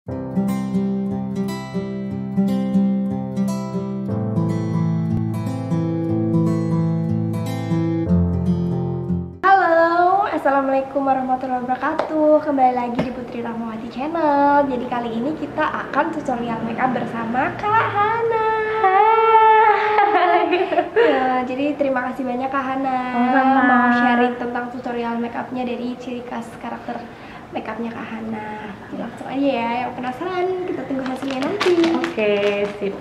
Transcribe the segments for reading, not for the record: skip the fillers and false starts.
Assalamualaikum warahmatullahi wabarakatuh. Kembali lagi di Putri Rahmawati Channel. Jadi kali ini kita akan tutorial makeup bersama Kak Hana. Ya, jadi terima kasih banyak Kak Hana mau sharing tentang tutorial makeupnya dari ciri khas karakter makeupnya Kak Hana. Jadi langsung aja ya, yang penasaran kita tunggu hasilnya nanti. Oke, sip.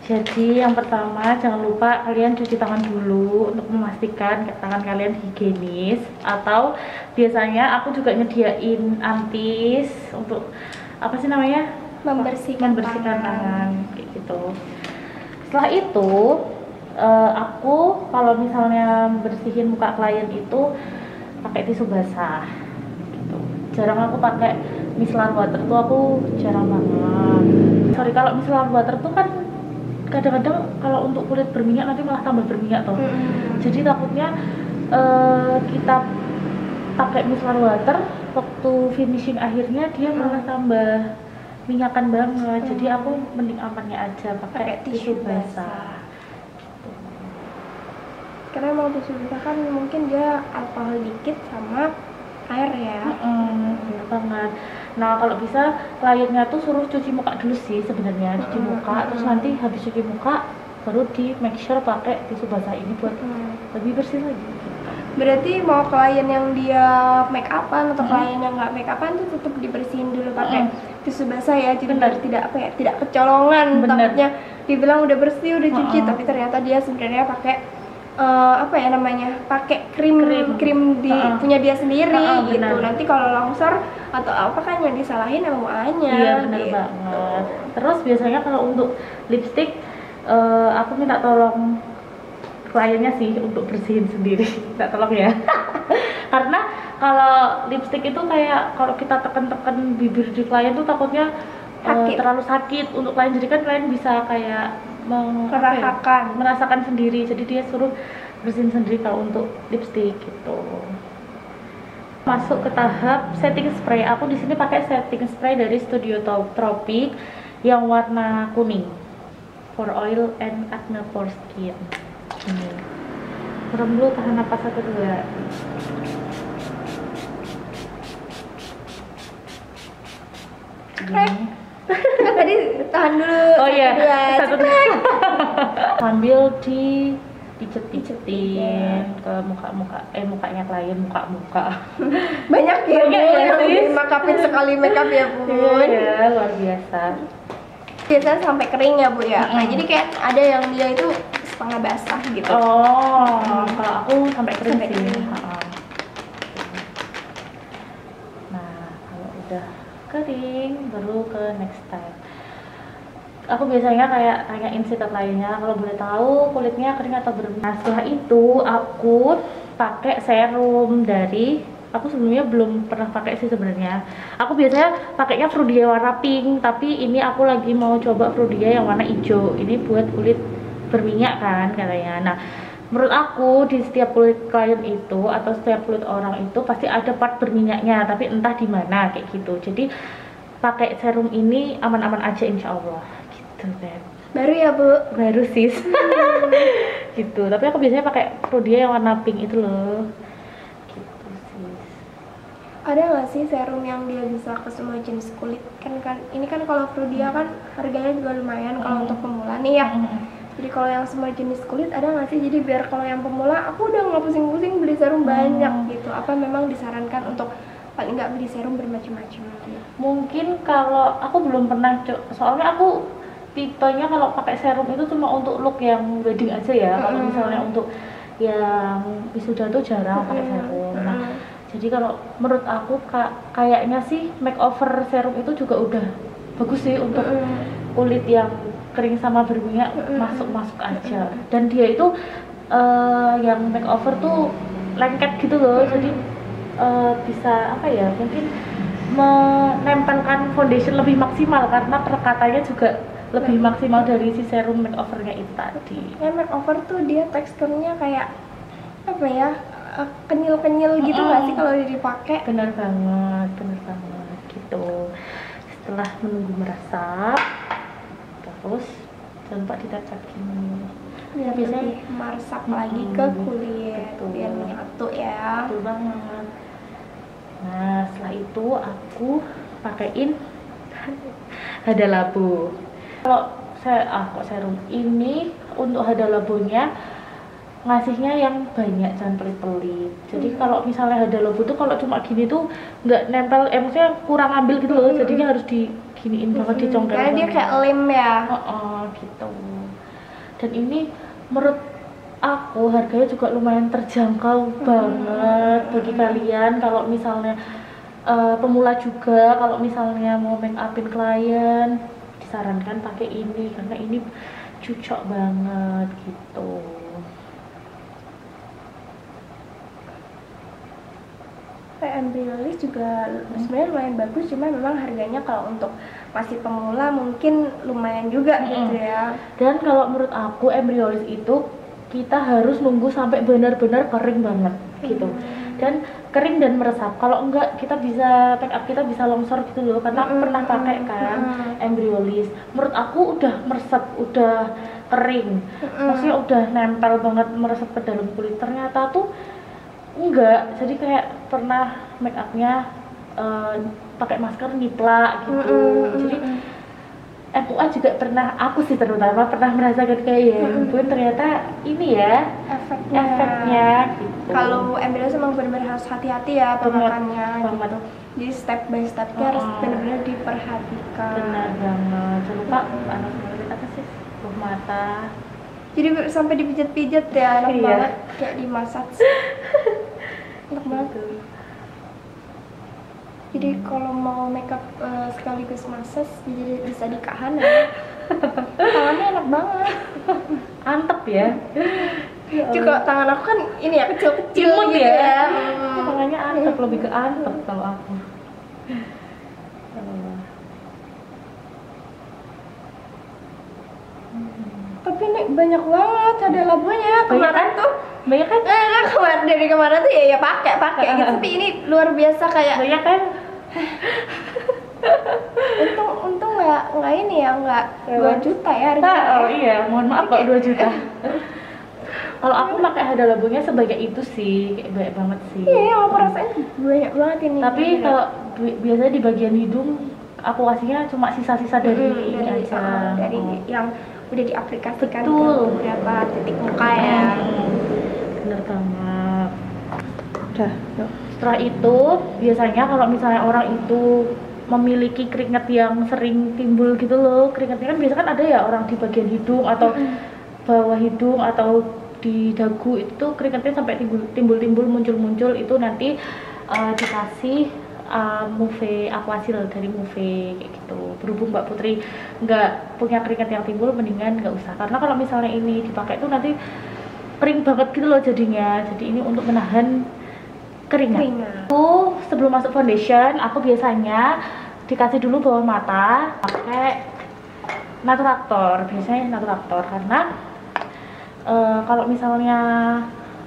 Jadi yang pertama jangan lupa kalian cuci tangan dulu untuk memastikan tangan kalian higienis. Atau biasanya aku juga nyediain antis untuk apa sih namanya, membersihkan tangan kayak gitu. Setelah itu aku kalau misalnya bersihin muka klien itu pakai tisu basah gitu. Jarang aku pakai micellar water tuh, aku jarang banget. Sorry, kalau micellar water tuh kan kadang-kadang kalau untuk kulit berminyak nanti malah tambah berminyak toh. Jadi takutnya kita pakai micellar water waktu finishing akhirnya dia malah tambah minyakan banget. Jadi aku mending amannya aja pakai tisu basah. Karena mau tisu basah kan mungkin dia alkohol dikit sama air ya. Bener banget. Nah kalau bisa kliennya tuh suruh cuci muka dulu sih sebenarnya, cuci muka terus nanti habis cuci muka baru di make sure pakai tisu basah ini buat lebih bersih lagi. Berarti mau klien yang dia make upan atau klien yang nggak make upan tuh tetap dibersihin dulu pakai tisu basah ya. Jadi biar tidak apa ya, tidak kecolongan. Takutnya dibilang udah bersih udah cuci tapi ternyata dia sebenarnya pakai apa ya namanya, pakai krim di punya dia sendiri gitu. Nanti kalau longsor atau apa kan yang disalahin emaknya. Iya benar gitu. banget. Terus biasanya kalau untuk lipstick aku minta tolong kliennya sih untuk bersihin sendiri, minta tolong ya. Karena kalau lipstick itu kayak kalau kita tekan-tekan bibir di klien tuh takutnya terlalu sakit untuk klien. Jadi kan klien bisa kayak merasakan sendiri, jadi dia suruh bersihin sendiri kalau untuk lipstick gitu. Masuk ke tahap setting spray. Aku di sini pakai setting spray dari Studio Tropic yang warna kuning, for oil and acne for skin. Ini serem dulu, tahan napas 1 2. Ini Tadi tahan dulu. Oh iya, 1 2. Sambil dipijet-pijetin ke mukanya klien, muka Banyak ya Bu yang sih? di-makeupin sekali makeup ya Bu. Iya, luar biasa. Biasanya sampai kering ya Bu ya. Nah jadi kayak ada yang dia itu setengah basah gitu. Kalau aku sampai kering sih. Nah kalau udah kering baru ke next step. Aku biasanya kayak tanyain sih ke kliennya kalau boleh tahu kulitnya kering atau berminyak. Nah, setelah itu aku pakai serum dari, aku sebelumnya belum pernah pakai sih sebenarnya. Aku biasanya pakainya Frudia warna pink, tapi ini aku lagi mau coba Frudia yang warna hijau. Ini buat kulit berminyak kan katanya. Nah, menurut aku di setiap kulit klien itu atau setiap kulit orang itu pasti ada part berminyaknya, tapi entah di mana kayak gitu. Jadi pakai serum ini aman-aman aja insya Allah. Gitu deh. Baru ya Bu? Baru sis. Gitu. Tapi aku biasanya pakai Frudia yang warna pink itu loh. Gitu sis. Ada nggak sih serum yang dia bisa ke semua jenis kulit? Kan ini kan kalau Frudia kan harganya juga lumayan kalau untuk pemula nih ya. Jadi kalau yang semua jenis kulit ada nggak sih? Jadi biar kalau yang pemula aku udah nggak pusing-pusing beli serum banyak gitu. Apa memang disarankan untuk paling nggak beli serum bermacam-macam gitu? Mungkin kalau aku belum pernah, soalnya aku tipenya kalau pakai serum itu cuma untuk look yang wedding aja ya. Kalau misalnya untuk yang wisuda tuh jarang pakai serum. Nah, jadi kalau menurut aku kayaknya sih makeover serum itu juga udah bagus sih untuk kulit yang kering sama berminyak, masuk aja. Dan dia itu yang makeover tuh lengket gitu loh. Jadi bisa apa ya, mungkin menempelkan foundation lebih maksimal karena perekatannya juga lebih maksimal dari si serum makeovernya itu tadi. Ya makeover tuh dia teksturnya kayak apa ya, kenyil-kenyil gitu nggak sih kalau dipakai? Bener banget gitu. setelah menunggu meresap, terus jangan lupa ditacak gini biar biasanya lebih meresap lagi ke kulit, betul. biar menyatu ya. Betul banget. Nah setelah itu aku pakein hada labo. Kalau kok serum ini untuk hada labonya ngasihnya yang banyak, jangan pelit-pelit. Jadi kalau misalnya hada labo tuh kalau cuma gini tuh nggak nempel, maksudnya kurang ambil gitu loh. Jadinya harus diginiin banget, dicongkel. Karena dia kayak lem ya. Gitu. Dan ini menurut aku harganya juga lumayan terjangkau banget bagi kalian kalau misalnya pemula juga, kalau misalnya mau make upin klien disarankan pakai ini karena ini cocok banget gitu. Embryollis juga sebenarnya lumayan bagus, cuma memang harganya kalau untuk masih pemula mungkin lumayan juga gitu ya. Dan kalau menurut aku Embryollis itu kita harus nunggu sampai benar-benar kering banget gitu. Dan kering dan meresap. Kalau enggak kita bisa make up kita bisa longsor gitu loh, karena aku pernah pakai kan Embryollis. Menurut aku udah meresap, udah kering. Maksudnya udah nempel banget, meresap ke dalam kulit. Ternyata tuh enggak, jadi kayak pernah make upnya pakai masker niplak gitu. Jadi MUA juga pernah, aku sih terutama pernah merasakan kayak ya ampun ternyata ini ya efeknya gitu. Kalau Embryollis emang benar-benar harus hati-hati ya pemakannya gitu. Jadi step by stepnya harus benar-benar diperhatikan. Benar banget. Jangan lupa anak favorit apa sih? Buah mata. Jadi sampai dipijat-pijat ya, enak banget kayak dimasak. Enak banget. Jadi kalau mau makeup sekaligus massage jadi bisa di kahan ya. Tangannya enak banget. Antep ya. Jadi kalau tangan aku kan ini ya kecil-kecil Imut gitu ya. Tangannya antep, lebih ke antep kalau aku. Tapi ini banyak banget ada labunya. Kemarin tuh banyak kan? Dari kemarin tuh ya pakai gitu. Tapi ini luar biasa kayak banyak kan? untung nggak ini ya, nggak 2 juta ya harganya. Oh iya, mohon maaf kalau 2 juta. Kalau aku pakai hada labunya sebagai itu sih, kayak banyak banget sih. Iya, aku rasain banyak banget ini. Tapi kalau biasanya di bagian hidung aku kasihnya cuma sisa-sisa dari ini aja. Dari yang udah diaplikasikan ke beberapa titik muka ya. Bener banget. Udah. Setelah itu biasanya kalau misalnya orang itu memiliki keringat yang sering timbul gitu loh, keringatnya kan biasanya kan ada ya orang di bagian hidung atau bawah hidung atau di dagu itu keringatnya sampai timbul muncul itu nanti dikasih Mouve Aquasil dari Mouve kayak gitu. Berhubung Mbak Putri nggak punya keringat yang timbul, mendingan nggak usah, karena kalau misalnya ini dipakai tuh nanti kering banget gitu loh jadinya. Jadi ini untuk menahan keringat. Aku sebelum masuk foundation aku biasanya dikasih dulu bawah mata pakai Naturator, biasanya Naturator karena kalau misalnya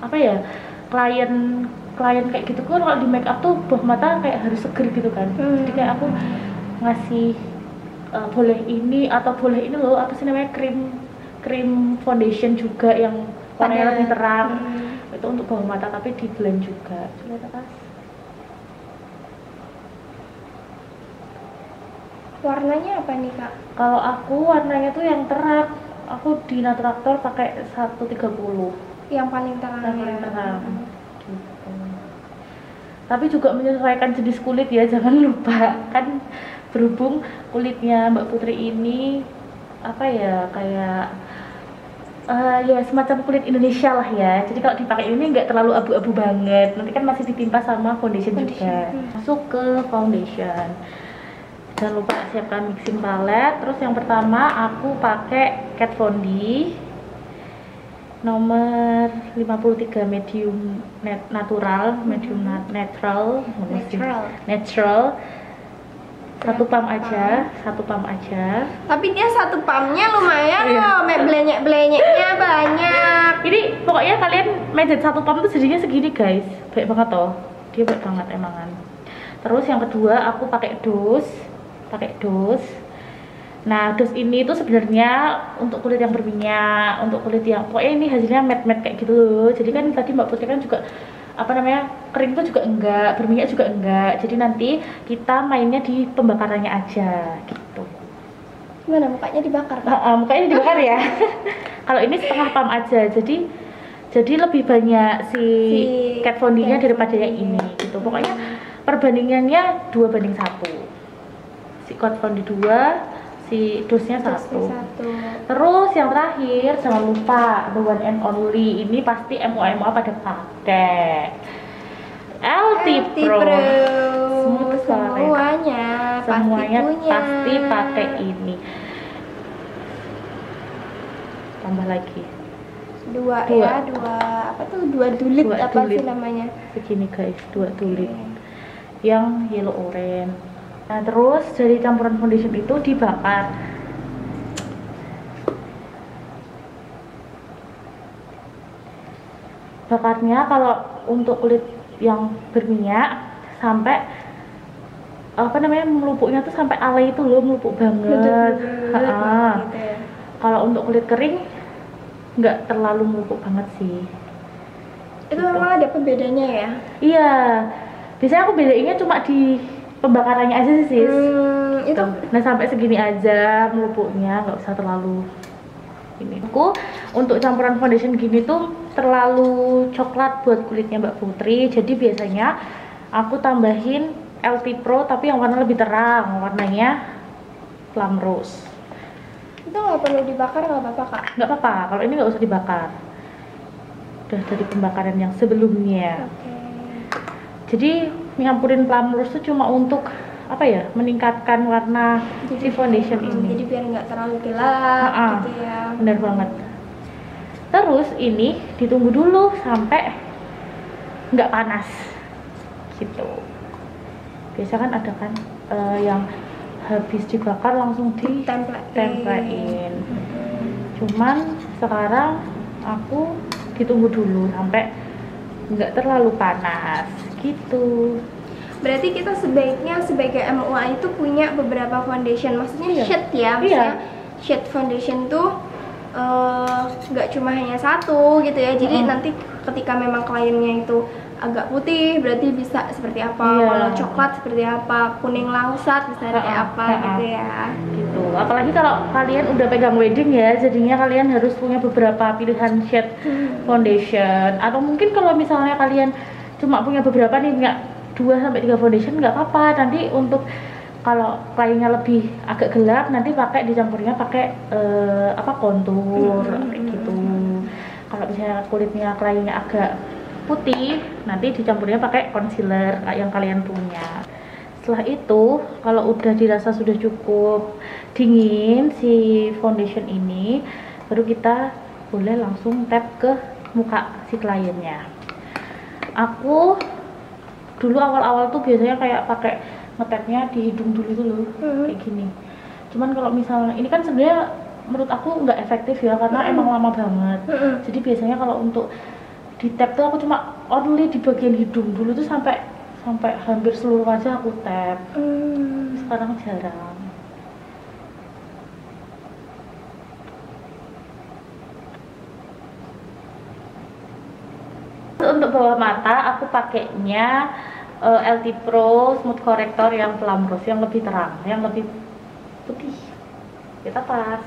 apa ya klien kayak gitu kan kalau di make up tuh bawah mata kayak harus seger gitu kan. Jadi kayak aku ngasih boleh ini atau boleh ini loh, apa sih namanya, krim foundation juga yang warnanya lebih terang. Itu untuk bawah mata tapi di blend juga. Coba atas. Warnanya apa nih Kak? Kalau aku warnanya tuh yang terang. Aku di Naturator pakai 130. Yang paling terang. Yang paling terang. Gitu. Tapi juga menyesuaikan jenis kulit ya, jangan lupa. Kan berhubung kulitnya Mbak Putri ini apa ya, kayak ya semacam kulit Indonesia lah ya. Jadi kalau dipakai ini nggak terlalu abu-abu banget. Nanti kan masih ditimpa sama foundation juga. Masuk ke foundation. Jangan lupa siapkan mixing palette. Terus yang pertama aku pakai Kat Von D nomor 53 medium natural. Satu pump aja. Tapi dia satu pumpnya lumayan loh, blenyek-blenyeknya banyak. Ini pokoknya kalian medet satu pump tuh jadinya segini guys, baik banget toh. Dia baik banget emangan. Terus yang kedua aku pakai dos pakai dos. Nah, dos ini tuh sebenarnya untuk kulit yang berminyak, untuk kulit yang pokoknya ini hasilnya matte kayak gitu loh. Jadi kan tadi Mbak Putri kan juga apa namanya, kering tuh juga enggak, berminyak juga enggak. Jadi nanti kita mainnya di pembakarannya aja gitu. Gimana mukanya dibakar? Mukanya dibakar ya. Kalau ini setengah pump aja. Jadi lebih banyak si cat founding-nya daripada yang ini gitu. Pokoknya perbandingannya 2:1. Si cat founding 2, si dosnya 1. Terus yang terakhir jangan lupa the one and only, ini pasti MUA pada pakai LT Pro. Semuanya pasti pakai ini. Tambah lagi dua apa tuh, 2 tulit apa sih namanya, begini guys, 2 tulit yang yellow orange. Nah, terus dari campuran foundation itu dibakar. Bakarnya kalau untuk kulit yang berminyak sampai apa namanya, melupuknya tuh sampai alay itu loh, melupuk banget. Kalau untuk kulit kering nggak terlalu melupuk banget sih. Itu memang ada pembedanya ya? Iya, biasanya aku bedainnya cuma di pembakarannya aja sih sis. Itu nah sampai segini aja melupuknya, nggak usah terlalu ini. Aku untuk campuran foundation gini tuh terlalu coklat buat kulitnya Mbak Putri, jadi biasanya aku tambahin LT Pro tapi yang warna lebih terang, warnanya plum rose. Itu nggak perlu dibakar, nggak apa-apa kak? Nggak apa-apa, kalau ini nggak usah dibakar, udah dari pembakaran yang sebelumnya. Jadi nyampurin plum rose itu cuma untuk apa ya, meningkatkan warna si foundation ini. Jadi biar nggak terlalu gelap gitu ya. Bener banget. Terus ini ditunggu dulu sampai nggak panas gitu. Biasa kan ada kan yang habis dibakar langsung ditempelin. Cuman sekarang aku ditunggu dulu sampai nggak terlalu panas gitu. Berarti kita sebaiknya sebagai MUA itu punya beberapa foundation, maksudnya shade ya, maksudnya shade foundation tuh nggak cuma hanya satu gitu ya. Jadi nanti ketika memang kliennya itu agak putih berarti bisa seperti apa, kalau coklat seperti apa, kuning langsat bisa kayak apa gitu ya. Gitu. Apalagi kalau kalian udah pegang wedding ya, jadinya kalian harus punya beberapa pilihan shade foundation. Atau mungkin kalau misalnya kalian cuma punya beberapa nih, nggak 2-3 foundation nggak apa-apa. Nanti untuk kalau kliennya lebih agak gelap, nanti pakai dicampurnya pakai apa, kontur kayak gitu. Kalau misalnya kulitnya kliennya agak putih, nanti dicampurnya pakai concealer yang kalian punya. Setelah itu, kalau udah dirasa sudah cukup dingin si foundation ini, baru kita boleh langsung tap ke muka si kliennya. Aku dulu awal-awal tuh biasanya kayak pakai ngetapnya di hidung dulu tuh loh, kayak gini. Cuman kalau misalnya ini kan sebenarnya menurut aku nggak efektif ya, karena emang lama banget. Jadi biasanya kalau untuk di tap tuh aku cuma only di bagian hidung dulu tuh sampai hampir seluruh wajah aku tap. Sekarang jarang. Untuk bawah mata aku pakainya LT Pro Smooth Corrector yang plum rose, yang lebih terang, yang lebih putih. Kita pas.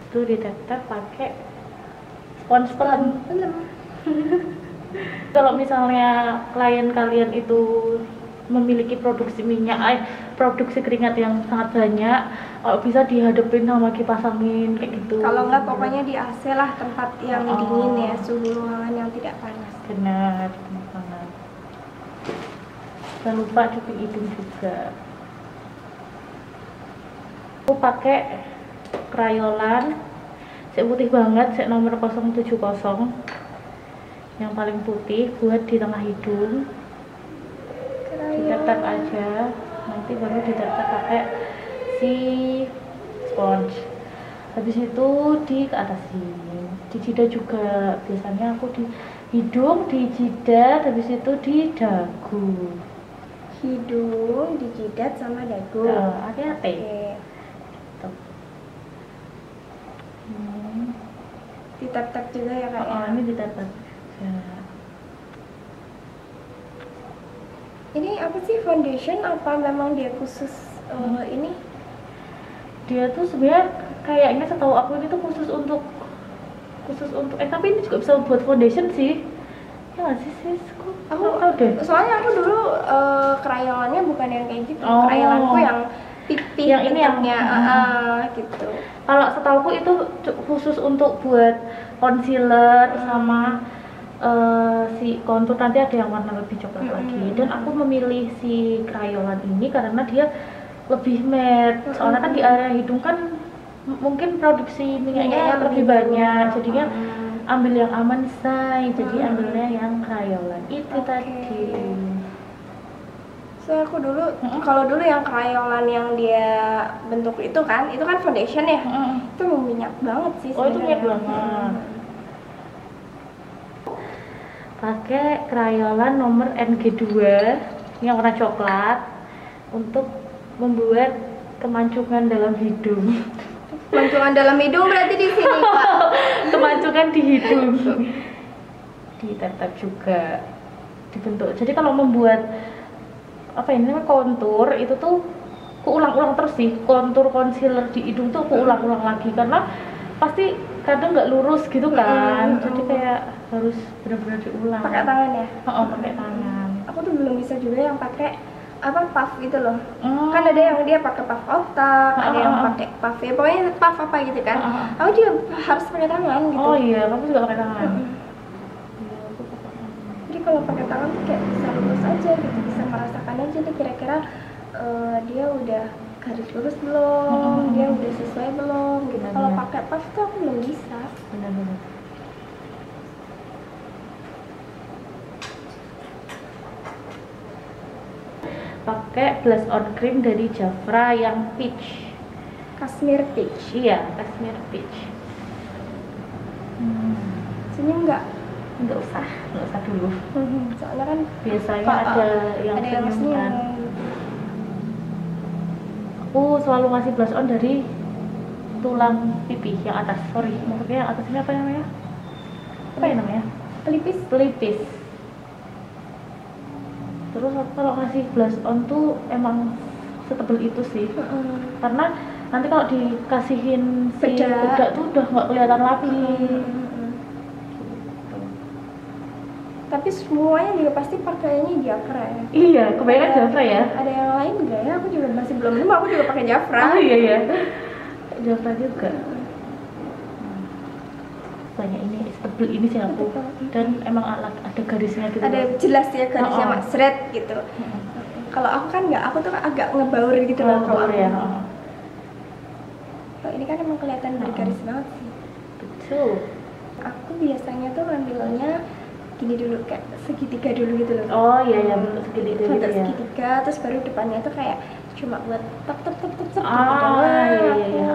Itu ditap-tap pakai spons pelem. Kalau misalnya klien kalian itu memiliki produksi produksi keringat yang sangat banyak, bisa dihadapin sama kipas angin kayak gitu. Kalau enggak pokoknya di AC lah, tempat yang dingin ya, suhu ruangan yang tidak panas. Benar banget. Jangan lupa cuci hidung juga. Aku pakai Crayolan saya putih banget, saya nomor 070 yang paling putih, buat di tengah hidung. Ditap-tap aja, nanti baru ditap-tap pakai si sponge. Habis itu di ke atas sini, di jidat juga. Biasanya aku di hidung, di jidat, habis itu di dagu. Hidung, di jidat sama dagu. Hati-hati. Oke. Tuh. Ditap-tap juga ya kak ya. Ini ditata. Ya. Ini apa sih, foundation apa memang dia khusus ini? Dia tuh sebenarnya kayaknya setahu aku ini tuh khusus untuk tapi ini juga bisa buat foundation sih. Ya nggak sih sis? Aku tahu deh. Soalnya aku dulu krayonannya bukan yang kayak gitu. Krayonanku yang pipih yang ini yang gitu. Kalau setauku itu khusus untuk buat concealer sama si kontur, nanti ada yang warna lebih coklat lagi. Dan aku memilih si krayolan ini karena dia lebih matte. Soalnya kan di area hidung kan mungkin produksi minyaknya lebih banyak, jadinya ambil yang aman say, jadi ambilnya yang krayolan itu tadi. So aku dulu kalau dulu yang krayolan yang dia bentuk itu kan foundation ya, itu minyak banget sih sebenarnya. Oh itu minyak banget. Pakai krayolan nomor NG2 yang warna coklat untuk membuat kemancungan dalam hidung. Kemancungan dalam hidung berarti di sini Pak. Kemancungan di hidung. Ditetap juga dibentuk. Jadi kalau membuat apa ini namanya kontur itu tuh kuulang-ulang terus sih. Kontur concealer di hidung tuh kuulang-ulang lagi karena pasti kadang nggak lurus gitu kan. Jadi kayak harus benar-benar diulang. Pakai tangan ya? Pakai tangan. Aku tuh belum bisa juga yang pakai puff gitu loh. Kan ada yang dia pakai puff otak, ada yang pakai puff ya, pokoknya puff apa gitu kan. Aku juga harus pakai tangan gitu. Oh iya, kamu juga pakai tangan. Jadi kalau pakai tangan tuh kayak bisa lurus aja gitu, bisa merasakan aja tuh kira-kira dia udah garis lurus belum, dia udah sesuai belum gitu. Kalau pakai puff tuh aku belum bisa. Benar-benar. Pakai blush on cream dari Jafra yang peach, Cashmere peach. Iya, Cashmere peach. Senyum nggak? Nggak usah dulu. Soalnya kan biasanya ada yang senyum kan. Aku selalu ngasih blush on dari tulang pipi yang atas. Sorry, maksudnya yang atas ini apa namanya? Apa ya namanya? Pelipis. Terus aku kalau ngasih blush on tuh emang setebel itu sih. Karena nanti kalau dikasihin si bedak tuh udah nggak kelihatan lagi. Tapi semuanya juga pasti pakainya Jafra ya? Iya, kebanyakan Jafra ya. Ada yang lain nggak ya? Aku juga masih belum nemu, aku juga pakai Jafra. Oh iya. Jafra juga. Banyak ini, setebel ini sih aku. Dan emang ada garisnya gitu. Ada jelas ya garisnya, shred gitu. Kalau aku kan nggak, aku tuh agak ngebaur gitu loh. Kalau ya. Kalau ini kan emang kelihatan bergaris banget sih. Betul. Aku biasanya tuh ngambilnya gini dulu, kayak segitiga dulu gitu loh. Oh iya, bentuk segitiga gitu ya. Segitiga, terus baru depannya tuh kayak cuma buat tep. Iya.